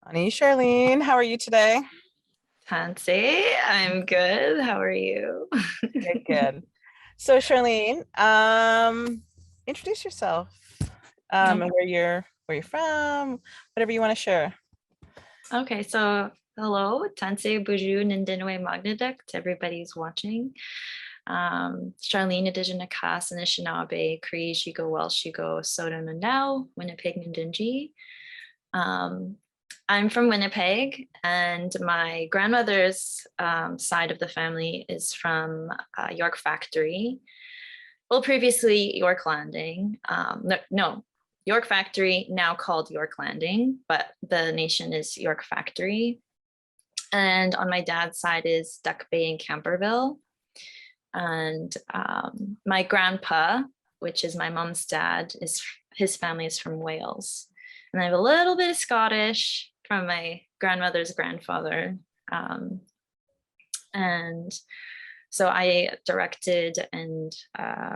Honey, Charlene, how are you today? Tansy, I'm good. How are you? Good, good. So, Charlene, introduce yourself, and where you're from, whatever you want to share. Okay, so hello, Tansy Buju Nindinwe Magnadak to everybody who's watching. Charlene Indigenous Anishinaabe, Cree, Shigo, Welsh, Shigo, Soda Now, Winnipeg, Nindinji. Um, I'm from Winnipeg, and my grandmother's side of the family is from York Factory. Well, previously York Landing. No, York Factory, now called York Landing, but the nation is York Factory. And on my dad's side is Duck Bay and Camperville. And my grandpa, which is my mom's dad, is his family is from Wales. And I have a little bit of Scottish from my grandmother's grandfather. And so I directed and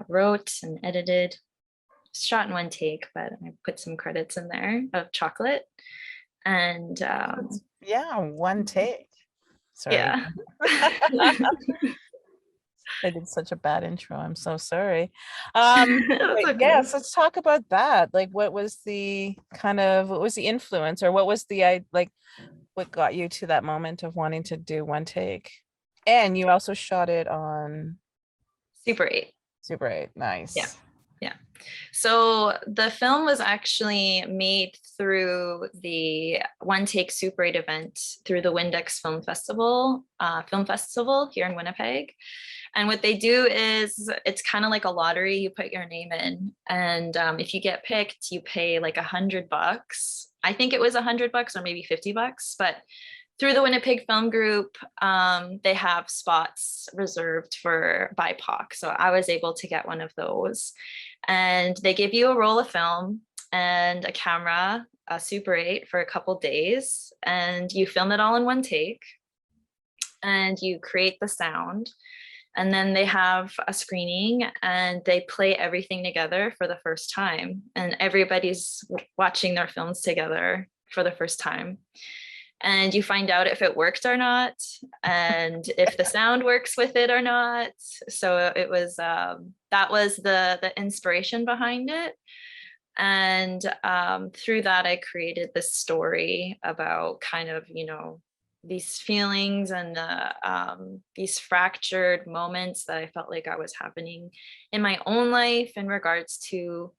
wrote and edited, shot in one take, but I put some credits in there of chocolate. And Yeah, one take. Sorry. yeah. I did such a bad intro. I'm so sorry. That's But okay. yes, let's talk about that. Like, what was the influence, or what was what got you to that moment of wanting to do one take? And you also shot it on Super 8. Super 8. Yeah. Nice. Yeah. So the film was actually made through the One Take Super 8 event through the Windex Film Festival here in Winnipeg. And what they do is it's kind of like a lottery. You put your name in, and if you get picked, you pay like $100. I think it was $100 or maybe $50, but through the Winnipeg Film Group, they have spots reserved for BIPOC. So I was able to get one of those. And they give you a roll of film and a camera, a Super 8 for a couple days, and you film it all in one take. And you create the sound. And then they have a screening and they play everything together for the first time. And everybody's watching their films together for the first time. And you find out if it worked or not, and if the sound works with it or not. So it was that was the inspiration behind it. And through that, I created this story about kind of, these feelings and these fractured moments that I felt like I was happening in my own life in regards to,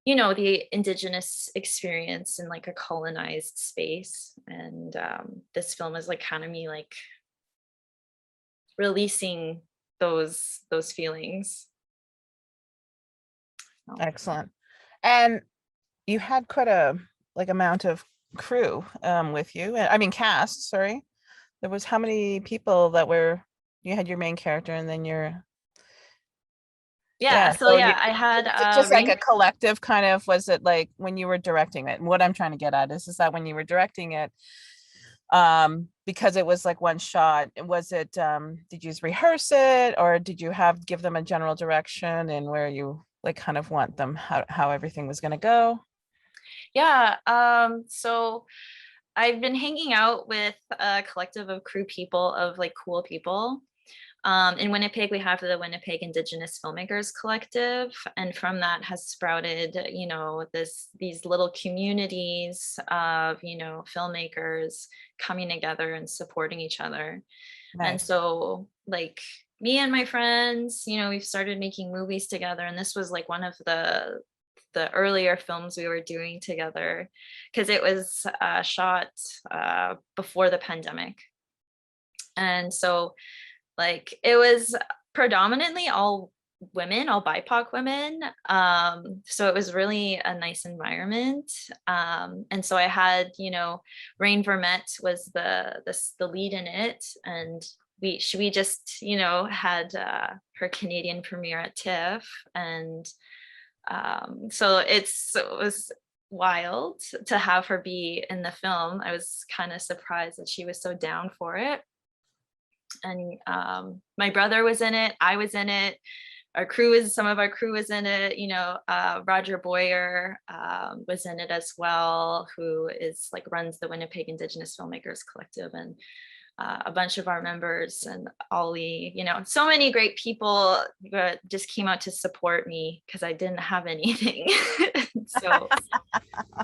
the Indigenous experience in like a colonized space. And this film is like kind of me like releasing those feelings. So, Excellent. And you had quite a amount of crew with you. I mean cast, sorry. There was how many people that were you had your main character and then yeah, yeah, so so you yeah, I had was it just like a Rain. collective kind of, was it like when you were directing it? And what I'm trying to get at is that when you were directing it, because it was like one shot, was it did you rehearse it, or did you give them a general direction and where you like kind of want them how everything was going to go? Yeah, so I've been hanging out with a collective of crew people, of like cool people. In Winnipeg, we have the Winnipeg Indigenous Filmmakers Collective, and from that has sprouted, these little communities of, filmmakers coming together and supporting each other. And Nice. so, like me and my friends, we've started making movies together, and this was like one of the earlier films we were doing together because it was shot before the pandemic. And so like it was predominantly all women, all BIPOC women. So it was really a nice environment. And so I had, Rain Vermette was the lead in it, and we just, had her Canadian premiere at TIFF, and so it was wild to have her be in the film. I was kind of surprised that she was so down for it. And my brother was in it, I was in it, our crew is, some of our crew is in it, you know, Roger Boyer was in it as well, who is like runs the Winnipeg Indigenous Filmmakers Collective, and a bunch of our members, and Ollie, you know, so many great people just came out to support me because I didn't have anything. So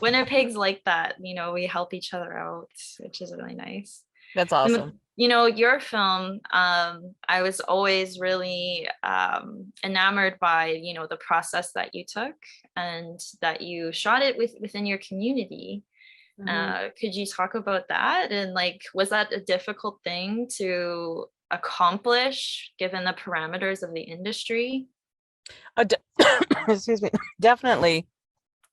Winnipeg's like that, you know, we help each other out, which is really nice. That's awesome. You know, your film, I was always really enamored by, you know, the process that you took and that you shot it within your community. Could you talk about that? And like, was that a difficult thing to accomplish given the parameters of the industry? Excuse me. Definitely.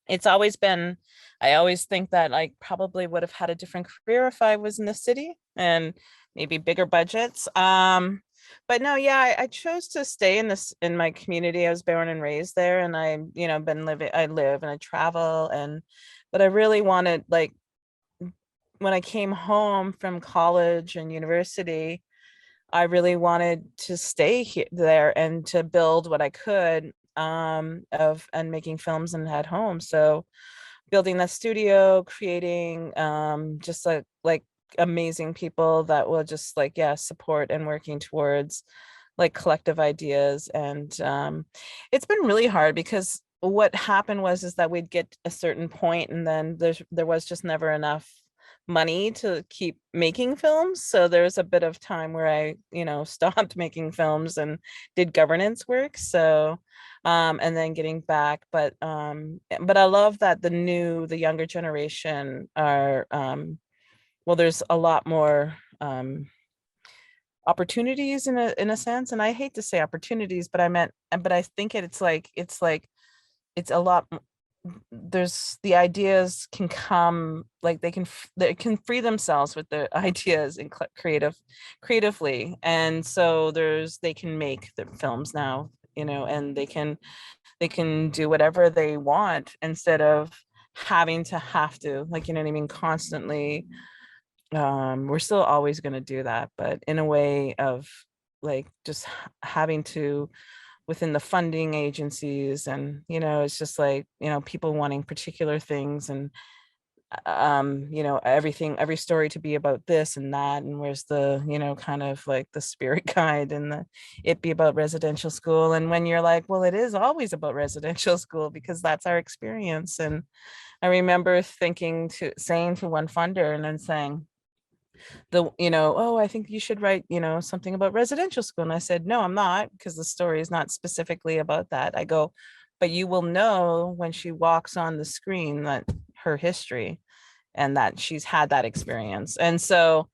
It's always been, I always think that I probably would have had a different career if I was in the city and maybe bigger budgets. But no, yeah, I chose to stay in my community. I was born and raised there, and I, you know, I live and I travel, and but I really wanted, like, when I came home from college and university, I really wanted to stay there and to build what I could of and making films and at home. So building that studio, creating just like amazing people that will just like, yeah, support and working towards like collective ideas. And it's been really hard because what happened was is that we'd get a certain point and then there was just never enough money to keep making films. So there's a bit of time where I, you know, stopped making films and did governance work. So and then getting back. But I love that the younger generation are well, there's a lot more opportunities in a sense. And I hate to say opportunities, but I think it's a lot there's the ideas can come, like they can free themselves with the ideas and creatively, and so they can make their films now, you know, and they can do whatever they want instead of have to, like, you know what I mean, constantly. We're still always going to do that, but in a way of like just having to within the funding agencies, and you know, it's just like, you know, people wanting particular things, and you know, every story to be about this and that, and where's the, you know, kind of like the spirit guide, and it be about residential school. And when you're like, well, it is always about residential school because that's our experience. And I remember saying to one funder and then saying, you know, oh, I think you should write, you know, something about residential school. And I said, no, I'm not, because the story is not specifically about that. I go, but you will know when she walks on the screen that her history and that she's had that experience. And so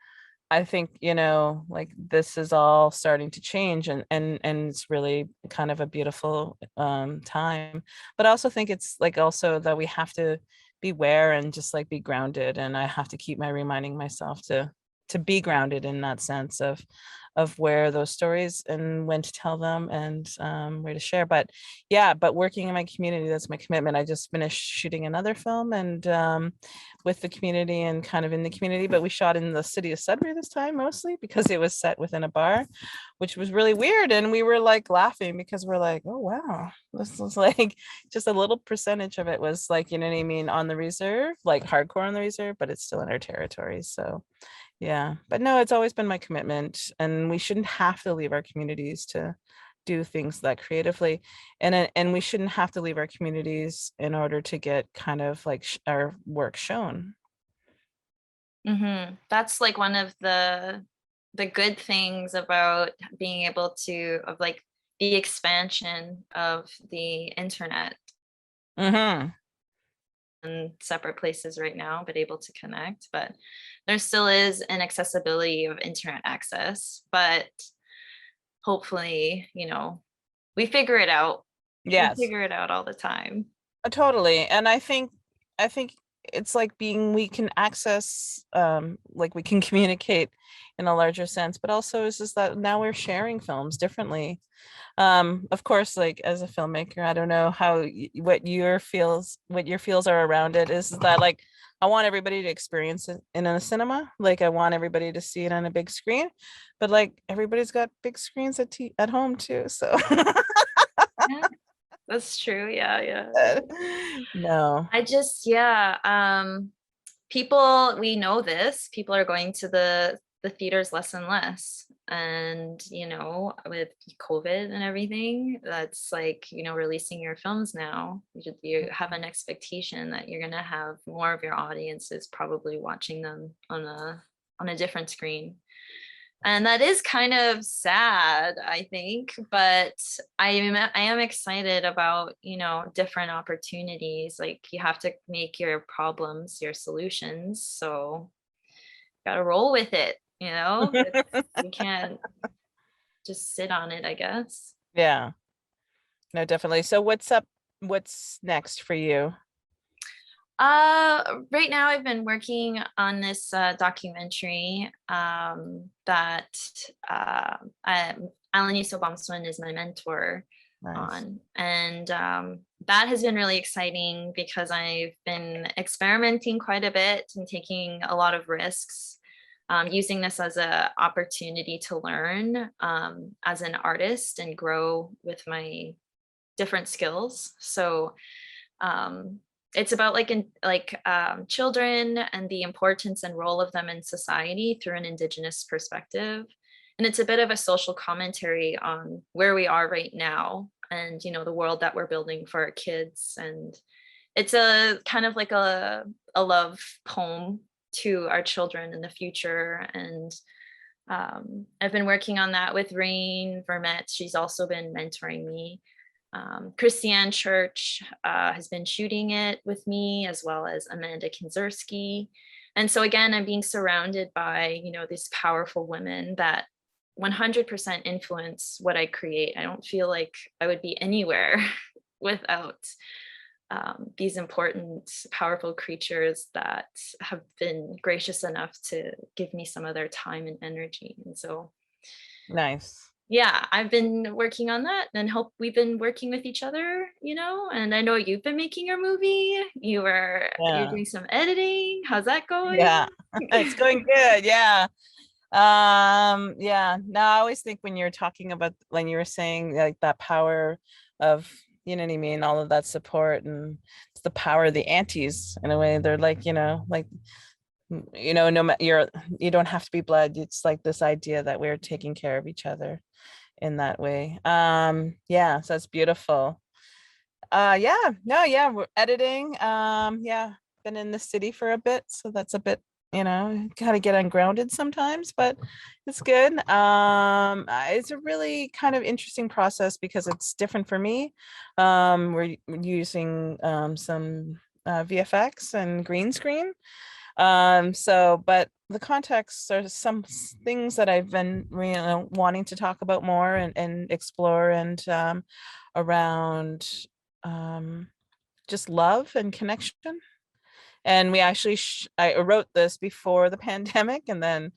I think, you know, like this is all starting to change, and it's really kind of a beautiful time. But I also think it's like also that we have to beware and just like be grounded. And I have to keep reminding myself to be grounded in that sense of where those stories and when to tell them, and where to share. But yeah, but working in my community, that's my commitment. I just finished shooting another film, and with the community and kind of in the community, but we shot in the city of Sudbury this time mostly because it was set within a bar, which was really weird. And we were like laughing because we're like, oh wow, this was like just a little percentage of it was like, you know what I mean, on the reserve, like hardcore on the reserve, but it's still in our territory. So yeah, but no, it's always been my commitment, and we shouldn't have to leave our communities to do things that creatively, and we shouldn't have to leave our communities in order to get kind of like our work shown. That's like one of the good things about being able to, of like the expansion of the internet Mm-hmm. in separate places right now, but able to connect. But there still is an accessibility of internet access, but hopefully, you know, we figure it out. We Yes. figure it out all the time. Totally. And I think it's like we can access, like we can communicate in a larger sense, but also it's just that now we're sharing films differently. Of course, like as a filmmaker, I don't know what your feels are around it, is that like I want everybody to experience it in a cinema, like I want everybody to see it on a big screen, but like everybody's got big screens at home too, so Yeah, that's true. Yeah, yeah. No. I just, yeah, people, we know this, people are going to the theaters less and less. And, with COVID and everything, that's like, releasing your films now. You have an expectation that you're gonna have more of your audiences probably watching them on a different screen. And that is kind of sad, I think, but I am excited about, different opportunities. Like, you have to make your problems your solutions. So gotta roll with it, you can't just sit on it, I guess. Yeah. No, definitely. So what's up? What's next for you? Right now I've been working on this documentary that Alan Yusobamswin is my mentor Nice. on. And that has been really exciting because I've been experimenting quite a bit and taking a lot of risks, using this as an opportunity to learn as an artist and grow with my different skills. So it's about children and the importance and role of them in society through an Indigenous perspective. And it's a bit of a social commentary on where we are right now and, the world that we're building for our kids. And it's a kind of like a love poem to our children in the future. And I've been working on that with Rain Vermette. She's also been mentoring me. Christiane Church has been shooting it with me, as well as Amanda Kinzerski. And so again, I'm being surrounded by, these powerful women that 100% influence what I create. I don't feel like I would be anywhere without these important, powerful creatures that have been gracious enough to give me some of their time and energy. And so Nice. yeah, I've been working on that and hope we've been working with each other, and I know you've been making your movie. You're Yeah. doing some editing. How's that going? Yeah. It's going good. Yeah. Yeah. No, I always think when you're talking about, when you were saying like that power of, you know what I mean, all of that support, and it's the power of the aunties in a way. They're like, like, no matter you don't have to be blood. It's like this idea that we're taking care of each other in that way. Yeah, so that's beautiful. Yeah, no, yeah, we're editing. Yeah, been in the city for a bit, so that's a bit, gotta get ungrounded sometimes, but it's good. It's a really kind of interesting process because it's different for me. We're using some VFX and green screen. So, but the context are some things that I've been, wanting to talk about more and explore, and around um, just love and connection. And we actually, I wrote this before the pandemic, and then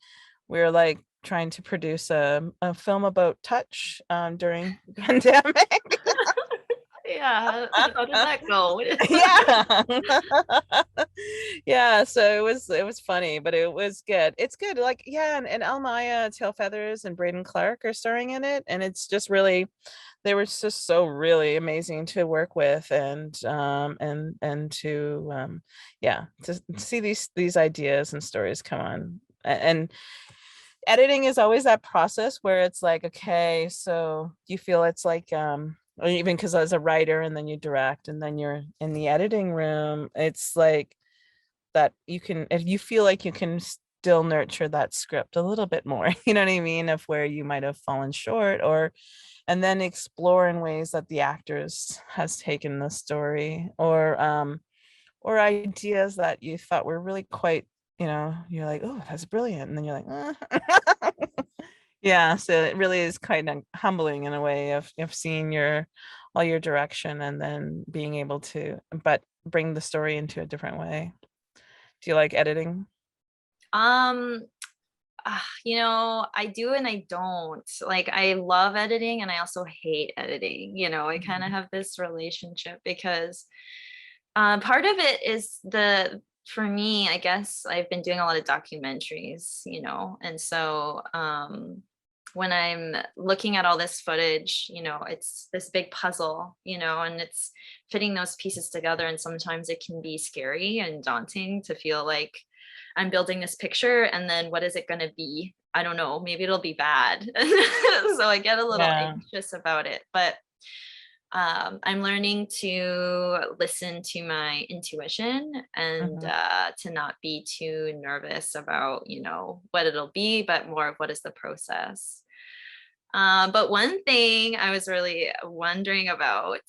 we were like trying to produce a film about touch during the pandemic. Yeah, how did that go? Yeah. Yeah, so it was funny, but it was good. It's good. Like, yeah, and Almaya Tail Feathers and Braden Clark are starring in it, and it's just really, they were just so really amazing to work with, and to yeah, to see these ideas and stories come on. And editing is always that process where it's like, okay, so you feel it's like or even because as a writer, and then you direct, and then you're in the editing room, it's like that you can, if you feel like you can still nurture that script a little bit more, you know what I mean, of where you might have fallen short, and then explore in ways that the actors has taken the story, or ideas that you thought were really quite, you're like, oh, that's brilliant, and then you're like, yeah, so it really is kind of humbling in a way of seeing all your direction, and then being able to but bring the story into a different way. Do you like editing? Um, I do and I don't. Like, I love editing and I also hate editing. I kind of Mhm. have this relationship because part of it is for me, I guess I've been doing a lot of documentaries, and so when I'm looking at all this footage, you know, it's this big puzzle, you know, and it's fitting those pieces together. And sometimes it can be scary and daunting to feel like I'm building this picture and then what is it going to be? I don't know. Maybe it'll be bad. So I get a little Yeah. anxious about it. But I'm learning to listen to my intuition and Mhm. to not be too nervous about, you know, what it'll be, but more of what is the process. But one thing I was really wondering about,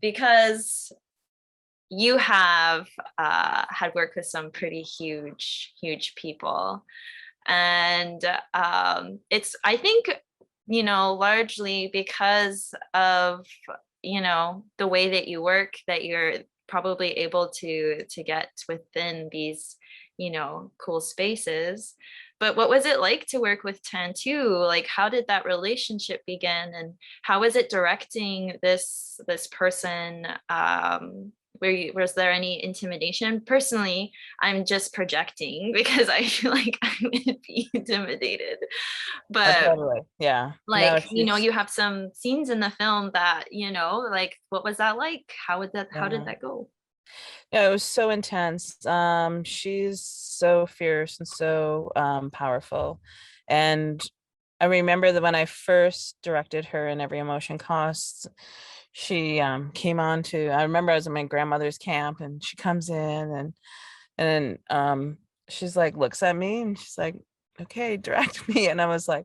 because you have had worked with some pretty huge people. And it's, I think, you know, largely because of, you know, the way that you work, that you're probably able to get within these, you know, cool spaces. But what was it like to work with Tantu? Like, how did that relationship begin, and how was it directing this person? Was there any intimidation? Personally, I'm just projecting because I feel like I would be intimidated. But Totally. Yeah. No, like, you know, she's, you have some scenes in the film that, you know, like what was that like? How did yeah. that go? Yeah, it was so intense. She's so fierce and so powerful. And I remember that when I first directed her in Every Emotion Costs, she came on to, I remember I was at my grandmother's camp and she comes in and then she's like looks at me and she's like, okay, direct me. And I was like,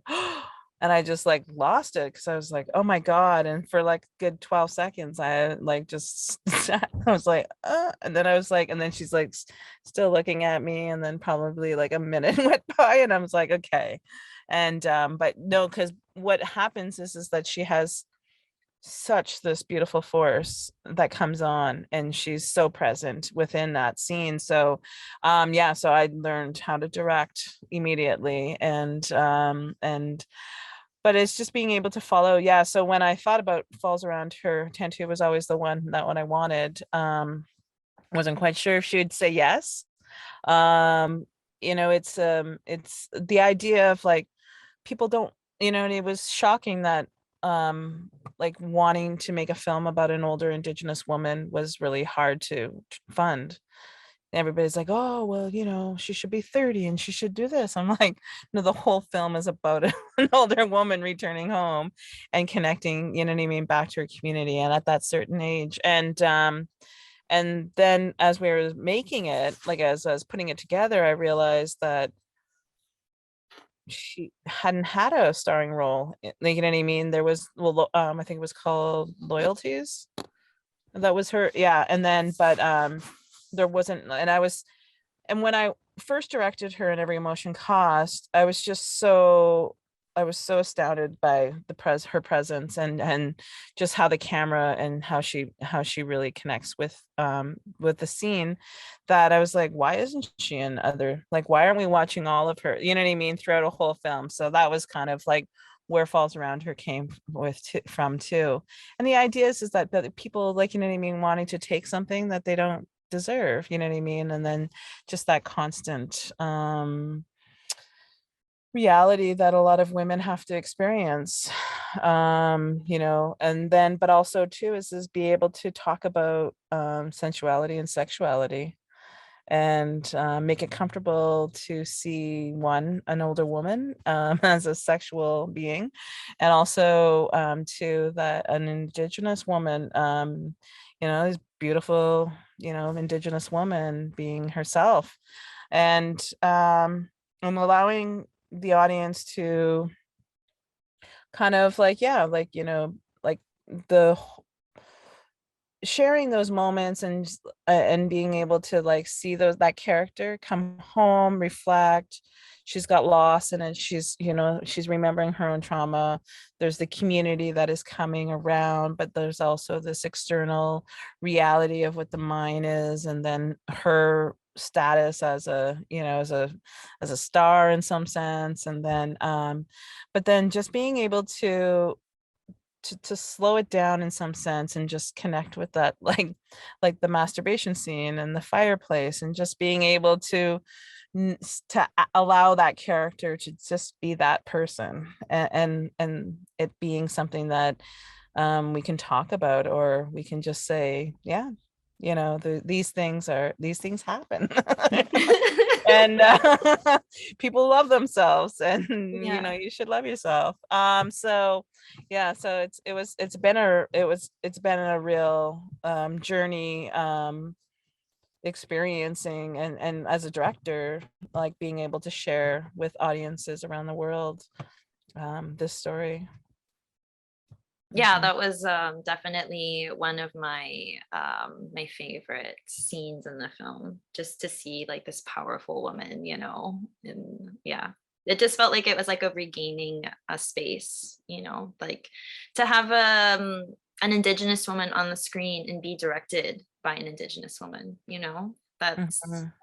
and I just like lost it because I was like, oh my God. And for like a good 12 seconds, I like just sat. I was like, and then I was like, and then she's like still looking at me. And then probably like a minute went by and I was like, okay. And but no, because what happens is that she has such this beautiful force that comes on and she's so present within that scene. So yeah, so I learned how to direct immediately. And but it's just being able to follow. Yeah, so when I thought about Falls Around Her, Tantu was always the one I wanted. Wasn't quite sure if she would say yes. um it's the idea of like people don't, and it was shocking that like wanting to make a film about an older indigenous woman was really hard to fund. Everybody's like, oh well, she should be 30 and she should do this. I'm like, no, the whole film is about an older woman returning home and connecting, you know what I mean, back to her community and at that certain age. And then as we were making it, like as I was putting it together, I realized that she hadn't had a starring role. Like, you know what I mean? There was, well, I think it was called Loyalties. That was her, yeah. And then, but there wasn't, and when I first directed her in Every Emotion Cost, I was so astounded by her presence and just how the camera and how she really connects with the scene, that I was like, why isn't she in other, like, why aren't we watching all of her, you know what I mean, throughout a whole film? So that was kind of like where Falls Around Her came from too. And the idea is that people, like, you know what I mean, wanting to take something that they don't deserve, you know what I mean? And then just that constant reality that a lot of women have to experience. And then but also too is be able to talk about sensuality and sexuality and make it comfortable to see an older woman as a sexual being, and also two, that an indigenous woman, is beautiful, indigenous woman being herself. And I'm allowing the audience to kind of like, yeah, like, like the sharing those moments and being able to like see that character come home, reflect. She's got lost and then she's remembering her own trauma. There's the community that is coming around, but there's also this external reality of what the mine is, and then her status as a star in some sense. And then but then just being able to slow it down in some sense and just connect with that, like the masturbation scene and the fireplace, and just being able to allow that character to just be that person, and it being something that we can talk about, or we can just say, yeah, these things happen. And people love themselves, and Yeah. you should love yourself. So yeah, so it's been a real journey, experiencing, and as a director, like being able to share with audiences around the world this story. Yeah, So, that was definitely one of my favorite scenes in the film, just to see like this powerful woman, and yeah, it just felt like it was like a regaining a space, like to have an Indigenous woman on the screen and be directed by an Indigenous woman, that's mhm.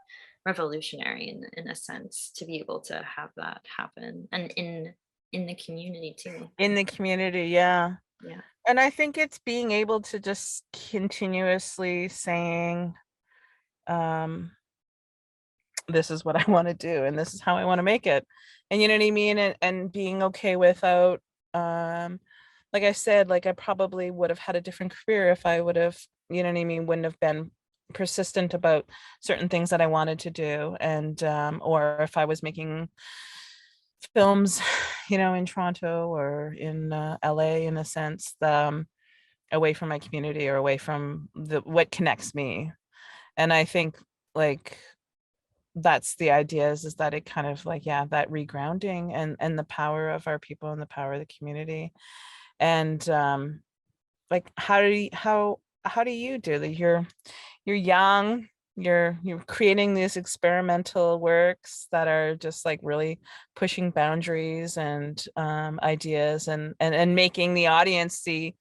revolutionary in a sense, to be able to have that happen, and in the community too. In the community, yeah. Yeah. And I think it's being able to just continuously saying, um, this is what I want to do, and this is how I want to make it. And you know what I mean? And being okay without, like I said, like I probably would have had a different career if I would have, you know what I mean, wouldn't have been persistent about certain things that I wanted to do. And or if I was making films, in Toronto or in LA, in a sense, away from my community, or away from what connects me. And I think, like, that's the idea, is that it kind of, like, yeah, that regrounding, and the power of our people, and the power of the community. And like, how do you do that? You're young, you're creating these experimental works that are just like really pushing boundaries, and ideas, and making the audience see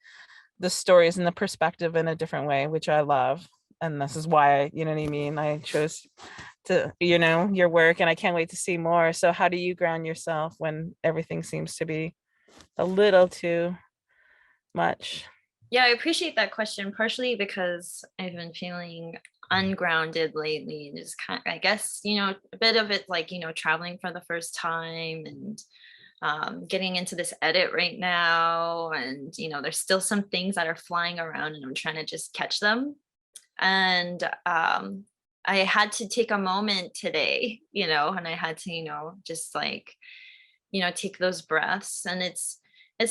the stories and the perspective in a different way, which I love. And this is why, you know what I mean, I chose to, your work, and I can't wait to see more. So how do you ground yourself when everything seems to be a little too much? Yeah, I appreciate that question, partially because I've been feeling ungrounded lately, and just kind of, I guess, a bit of it like, traveling for the first time, and getting into this edit right now. And, there's still some things that are flying around, and I'm trying to just catch them. And I had to take a moment today, and I had to, just like, take those breaths. And it's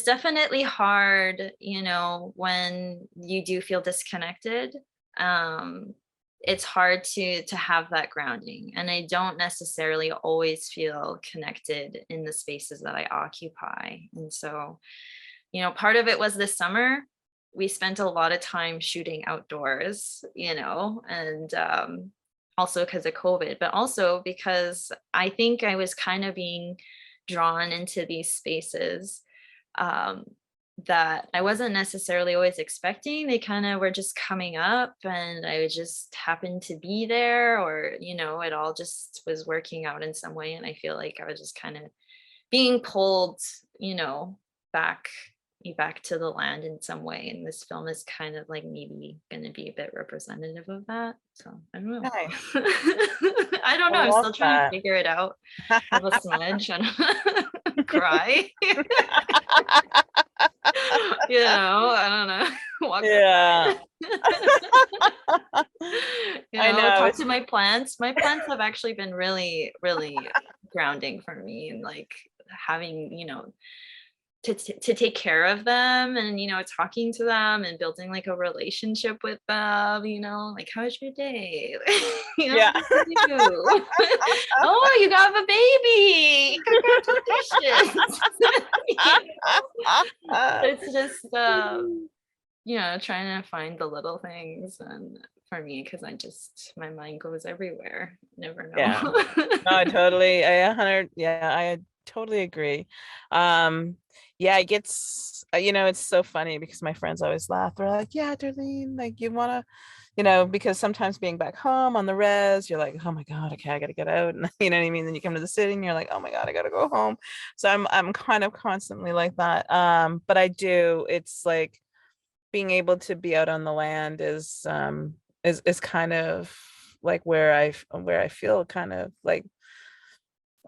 definitely hard, when you do feel disconnected. um it's hard to have that grounding, and I don't necessarily always feel connected in the spaces that I occupy. And so, part of it was this summer we spent a lot of time shooting outdoors, and also because of COVID, but also because I think I was kind of being drawn into these spaces, um, that I wasn't necessarily always expecting. They kind of were just coming up, and I just happened to be there, or, it all just was working out in some way. And I feel like I was just kind of being pulled, back back to the land in some way. And this film is kind of like maybe going to be a bit representative of that. So I don't know. Nice. I don't I know. I'm love still trying to that. figure it out. Have a smudge and cry. I don't know. Walk Yeah. outside. I know. Talk to my plants. My plants have actually been really, really grounding for me, and like having, to take care of them, and talking to them and building like a relationship with them, like, how's your day? Yeah. What did you do? Oh, you got a baby, congratulations. It's just trying to find the little things. And for me, because my mind goes everywhere, never Yeah. know. No, I totally agree. Yeah, it gets, it's so funny because my friends always laugh. They're like, yeah, Darlene, like, you wanna, because sometimes being back home on the res, you're like, oh my God, okay, I gotta get out. And you know what I mean? Then you come to the city and you're like, oh my God, I gotta go home. So I'm kind of constantly like that. But it's like being able to be out on the land is kind of like where I feel kind of like,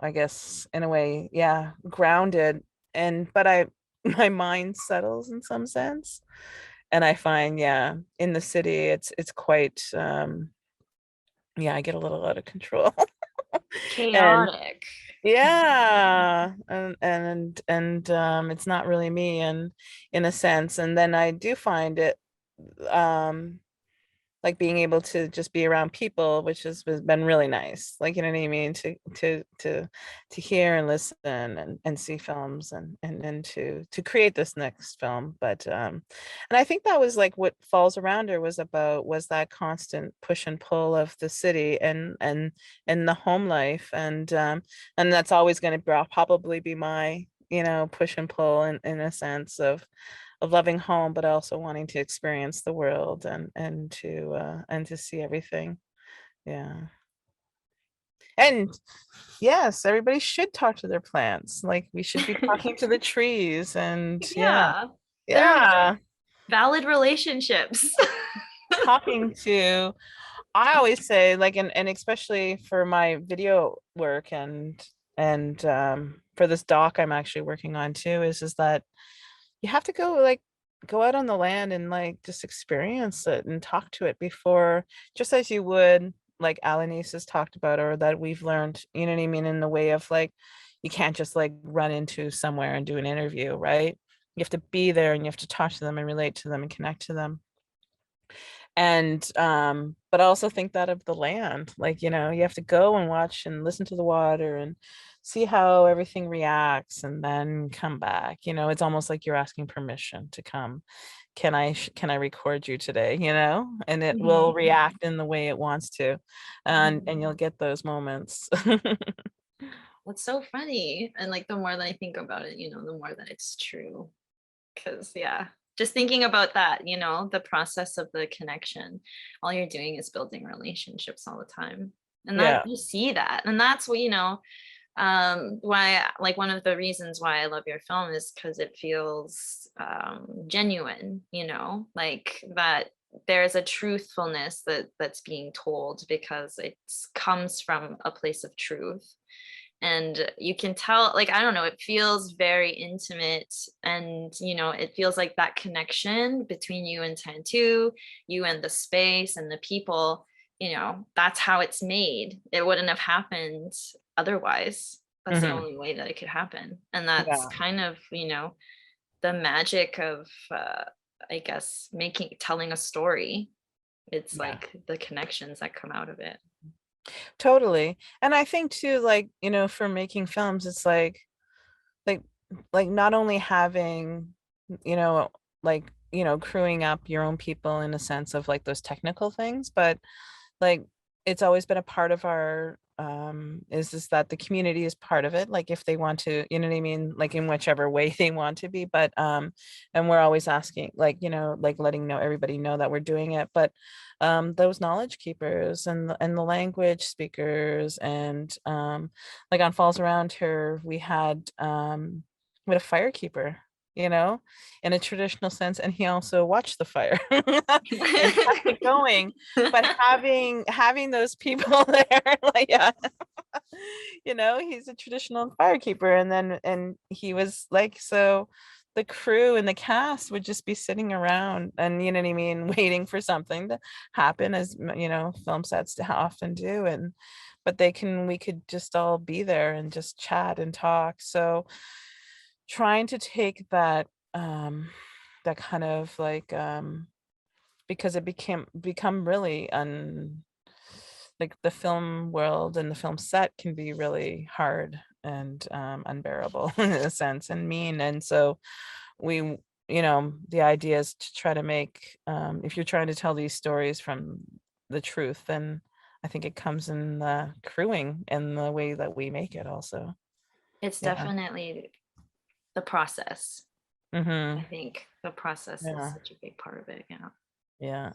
I guess in a way, yeah, grounded. And but I my mind settles in some sense. And I find, yeah, in the city it's quite yeah, I get a little out of control. And Chaotic. yeah, and it's not really me, and in a sense. And then I do find it um like being able to just be around people, which has been really nice. Like, you know what I mean? To hear and listen and see films and to create this next film. But and I think that was like what Falls Around Her was about, was that constant push and pull of the city and the home life. And that's always going to probably be my, push and pull in a sense of loving home, but also wanting to experience the world and to see everything. Yeah. And yes, everybody should talk to their plants. Like we should be talking to the trees. And yeah, Yeah, they're yeah, valid relationships. talking to, I always say, like, and especially for my video work and for this doc I'm actually working on too, is that you have to go out on the land and like just experience it and talk to it before, just as you would, like Alanis has talked about, or that we've learned, you know what I mean, in the way of like, you can't just like run into somewhere and do an interview, right? You have to be there and you have to talk to them and relate to them and connect to them. And but I also think that of the land, like, you have to go and watch and listen to the water and see how everything reacts and then come back. It's almost like you're asking permission to come. Can I record you today, and it will Mhm. react in the way it wants to, and you'll Mhm. get those moments. It's so funny. And like the more that I think about it, the more that it's true. Because, yeah, just thinking about that, the process of the connection, all you're doing is building relationships all the time. And that Yeah. you see that. And that's what, why, like, one of the reasons why I love your film is because it feels genuine, like that there's a truthfulness that's being told because it comes from a place of truth. And you can tell, like, I don't know, it feels very intimate. And it feels like that connection between you and Tantu, you and the space and the people, that's how it's made. It wouldn't have happened otherwise. That's the Hmm. only way that it could happen. And that's Yeah. kind of, the magic of I guess telling a story. It's Yeah. like the connections that come out of it. Totally. And I think too, like, for making films, it's like like not only having, you know like, crewing up your own people in a sense of like those technical things, but like it's always been a part of our is that the community is part of it, like if they want to, you know what I mean, like in whichever way they want to be. But and we're always asking, like, like letting everybody know that we're doing it. But those knowledge keepers and the language speakers, and like on Falls Around Her, we had a fire keeper, you know in a traditional sense, and he also watched the fire and kept it going. But having those people there, like, yeah, he's a traditional firekeeper. And he was like, so the crew and the cast would just be sitting around, and, you know what I mean, waiting for something to happen, as film sets to often do. And but we could just all be there and just chat and talk. So trying to take that kind of like, because it become really like the film world and the film set can be really hard and unbearable in a sense, and mean. And so we the idea is to try to make, if you're trying to tell these stories from the truth, then I think it comes in the crewing and the way that we make it also. It's Yeah. definitely the process. I Hmm. think the process is Yeah. such a big part of it. Yeah. Yeah.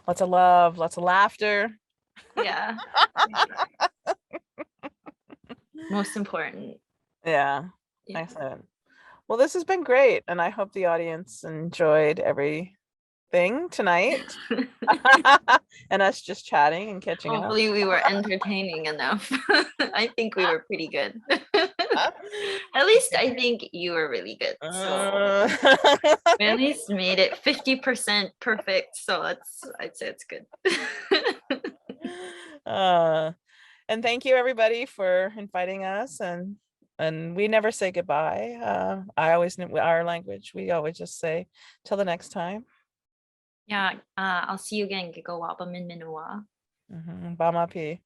Lots of love, lots of laughter. Yeah. Most important. Yeah. Yeah. Excellent. Well, this has been great, and I hope the audience enjoyed every thing tonight. And us just chatting and catching up. Hopefully we were entertaining enough. I think we were pretty good. At least I think you were really good. So we at least made it 50% perfect. So I'd say it's good. And thank you everybody for inviting us, and we never say goodbye. I always knew our language. We always just say till the next time. Yeah, I'll see you again. Gigawa ba min minua. Bamapi.